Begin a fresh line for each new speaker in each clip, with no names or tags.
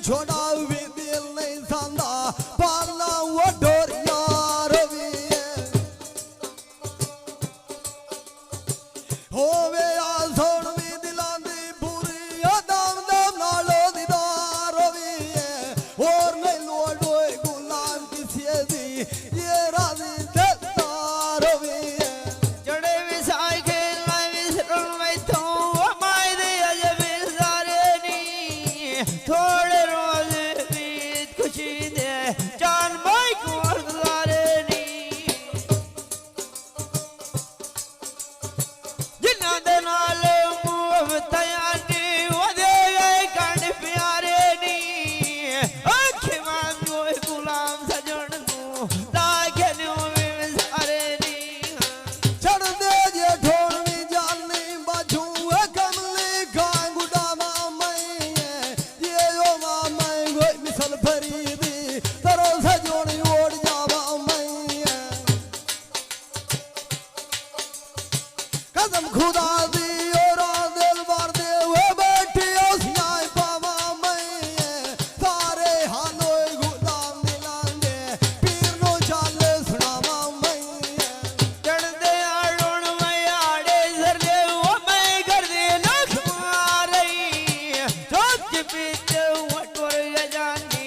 छोड़ा भी दिल नहीं सांदा पालना वो डोरिया रवि होवे आ सोन भी दिलां दी पूरी दम दम नालो दीदार रवि और नहीं लोडोए गुलाम किसी दी ये राजी देता रवि
जड़े विसाई खेल मैं विसरुन मैं तो हमारे दे अजब सारे नी थोड़े रोज बीत खुशी दे जान भाई को गुजारे नी जिन्ना दे नाल मुंह तयानी वो दे गए कंड प्यारे नी आंखें मांगो गुलाम सजन को लागे न्यू सारे नी
चढ़ दे जे ढोल में जानी बाजू कमली गाय गुडा मामई ये यो मामई गोई मिसल फरीदी तरो सजोनी ओढ़ जावा मई कदम खुदा दी और दिल बार दे वो बैठी ओसियाई पावा मई सारे हालोय गुलाम दिलांगे पीर नो चाले सुनावा मई
चढ़दे आड़ोण में आड़े सरदे वो मैं कर दे नख मारई सोच पीते वटवर जानी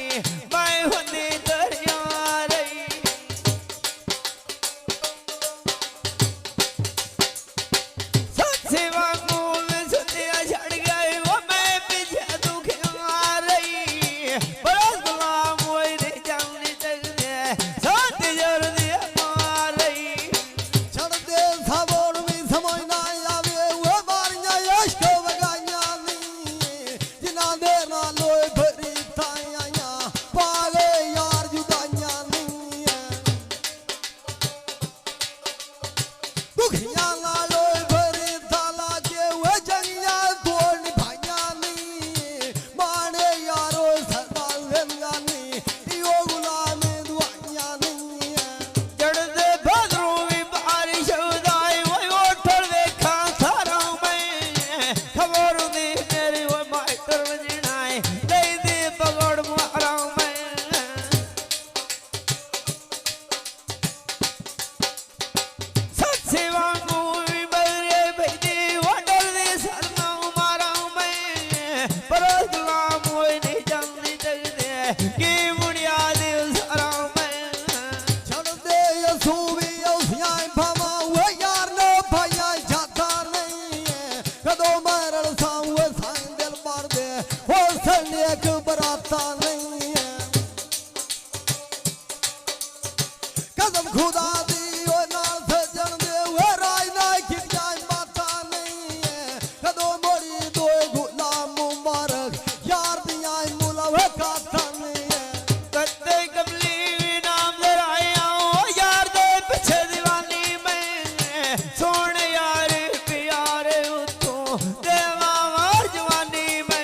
मैं होने दरिया रही सच्चे वांगू में सुनिया छड़ गए वो मैं पीछे दुख मारई बरस गुलाम हुए नहीं जाऊंगी तक दे साथ जोर दिया मारई
चढ़ दे साबोर में समझ ना आवे वो मारिया यश को बगाया नी जिना दे ना लोए भरी ताया पाले यार जुदाइया नी दुखिया ना लोए भरी ताला के वो जंगिया तोड़ निभाया नी माने यारो सदा लेंगा नी यो गुलाम दुआया नी
चढ़दे भद्रू भी बारिश उदाई वो उठल देखा सारा मैं खबर दी मेरी वो मास्टर वजनाए दे दे पगड़ मारा मैं सच्चे वांगू बरे भईदी वो डर दे सरना मारा मैं पर गुलाम होए नहीं जानती तक दे की बुनियाद सारा मैं
चढ़ दे यसू भी ओसियाई भावा वो यार नो भैया जाता नहीं कदो मरल साऊ साईं दिल मार दे हो सनेक बराता नहीं कदम खुदा दी ओ नाल सजन दे वो राज ना खिट जाए माता नहीं कदो मोड़ी दो गुलाम मुबारक यार दिया मुलवे काता नहीं
कत्ते कबली नाम दराया यार दे पीछे दीवानी मैं सोन यार प्यारे उतो देवा मार जवानी मैं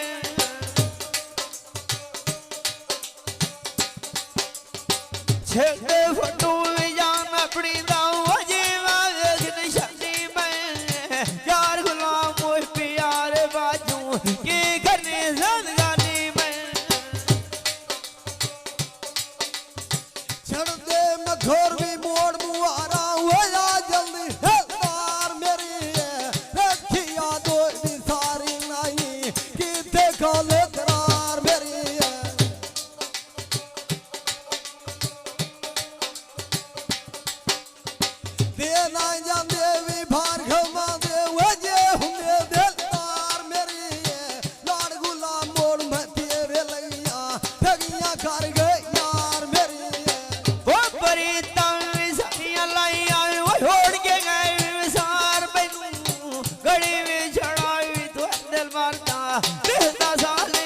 छेड़े फटू जान अपनी दाऊ जीवा देख निशानी मैं यार गुलाम मोह प्यारे बाजू की करने जिंदगानी मैं
चढ़ दे मखोर भी मोड़ मुआरा हुआ जल्दी है तार मेरी रखिया दो भी सारी नहीं कि देखो ले करार मेरी दे ना जाने भी भार खमा दे वजे हुए दिल तार मेरी लाड़ गुलाम मोड़ में तेरे लगिया ठगिया कर गए यार मेरी
वो परीता सारियां लाई आए वो छोड़ के गए विसार बैनू गड़ी में चढ़ाई तो दिल मारता रहता साले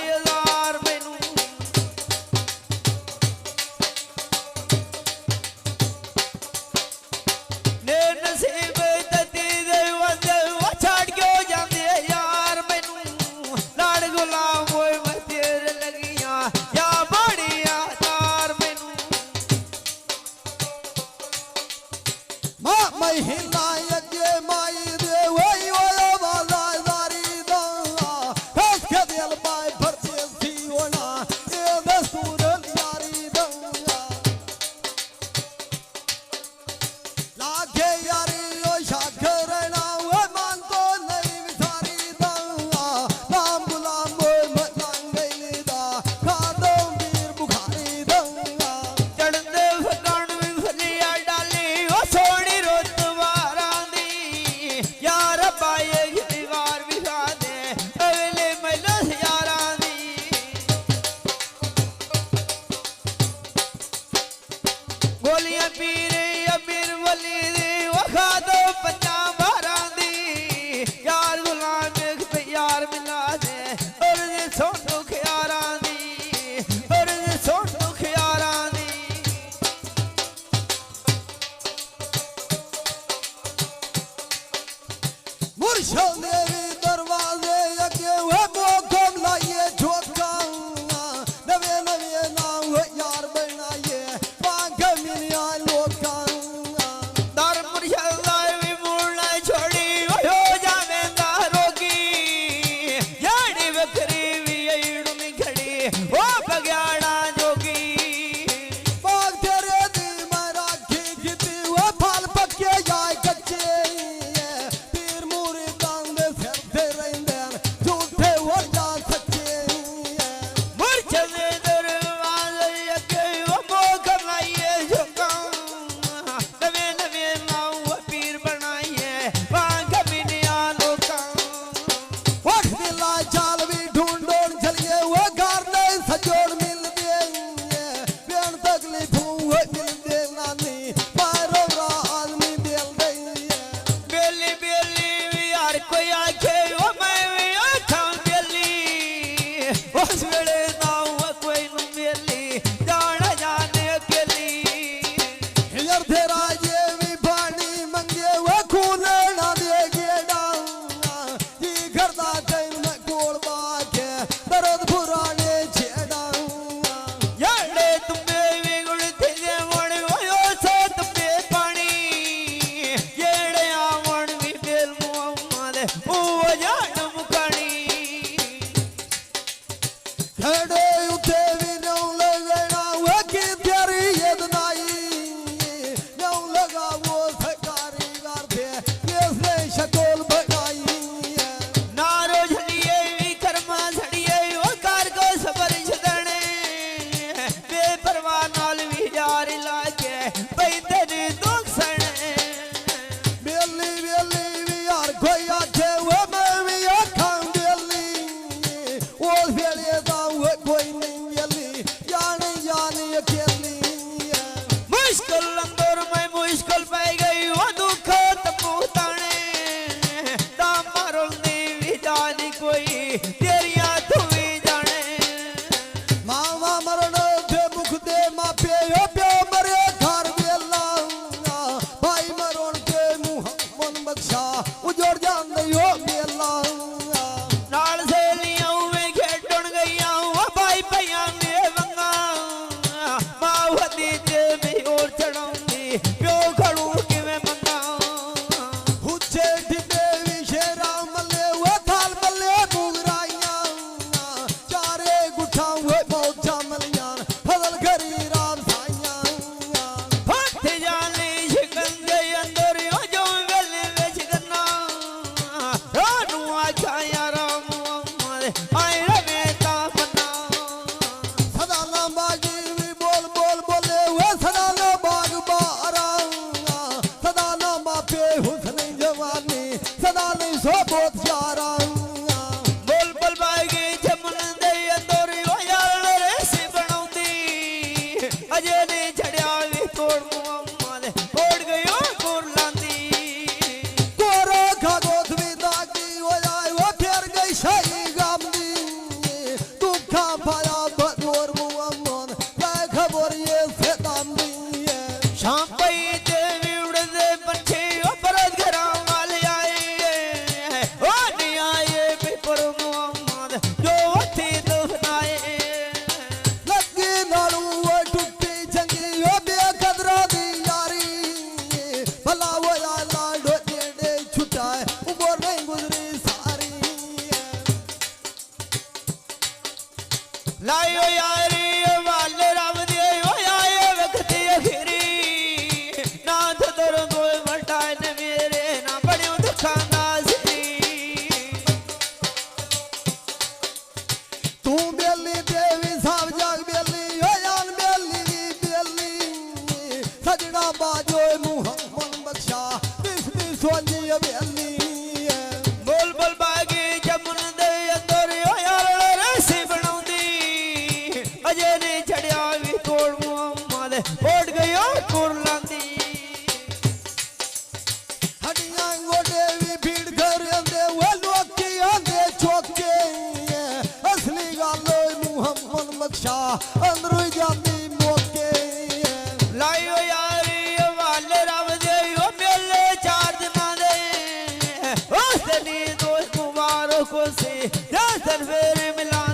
ढेड़े उठे भी न्यों लगना वो की तेरी याद नाई न्यों लगा वो सरकारी गार थे किसने शक्ल बनाई
नारो झड़िए भी कर्मा झड़िए वो कार को सबर छदने बेपरवाह नाल भी जार लाके पैदे ने दुख सने
बेली बेली भी यार कोई आखे वो मैं भी आखां बेली वो फेले दा वो कोई नहीं बेली जाने जाने अकेली
मुश्किल अंदर में मुश्किल पै गई वो दुख तपूताने दामरों ने भी जानी कोई तेरिया तू भी जाने
मामा मरण थे मुख दे मापे हो प्यो मरे घर बेला भाई मरण के मुंह मन बख्शा उजड़ जान हो मेला
नाल से लिया में खेटण गईया वो भाई भैया में वंगा मावती जे में और चढ़ाऊंगी प्यो खड़ू के में मंगा
हुच्चे ढिडे विशेरा मले वो थाल मले बुगराइया चारे गुठा वो पौधा मलियान फजल घरी राम साइया
फट जाने शिकंजे अंदर हो जो गल विच गन्ना रानू आछाया राम मोहम्मद आए रवे ता मन्ना
सदा ना बागी भी बोल बोल बोले वो सदा ना बाग बारा सदा ना मापे हुस्न जवानी सदा नहीं सो बहुत प्यारा
बोल बोल बागी जमन दे अंदर हो यार रेसी बनाउंदी अजे ने छड़या वी तोड़ मोहम्मद तोड़ गयो कोर लांदी
कोरो खागोत भी दागी हो जाए वो फिर गई सही गामदी दुखा पाया बदोर मुअम्मन क्या खबर ये फैतामदी
शाम पई देवी उड़दे पंछी ओ परत घरां वाले आए ओ नहीं आए पेपर मोहम्मद जो वठी दफनाए
लगी नालू वो टुट्टी चंगी वो बेकदरा दी यारी भला वो लाडो डेडे छुटाए उमर नहीं गुजरी सारी
लायो यारी वाले राम दे ओ आए वक्त अखीरी ना तो दर कोई वटाए न मेरे ना बड़ियो दुखां नासरी
तू बेली देवी साहब जाग बेली हो यान बेली बेली सजना बाजो मुहम्मद बख्शा बिस्मी सोनी बेली
बोल बोल बागी जमुन दे अंदर ओ यार रसी बनाउंदी अजे ने छड़या वी तोड़ मोहम्मद ओढ़ गयो कुरलांदी
हड्डियां गोडे भी भीड़ घर आंदे वो लोकी आंदे चौके असली गल मुहम्मद बख्शा अंदर ही जांदी मौके
लायो यारी वाले राम दे ओ मेले 4 दिना दे उस दिन दोस्त मुबारक से जसन फेर मिला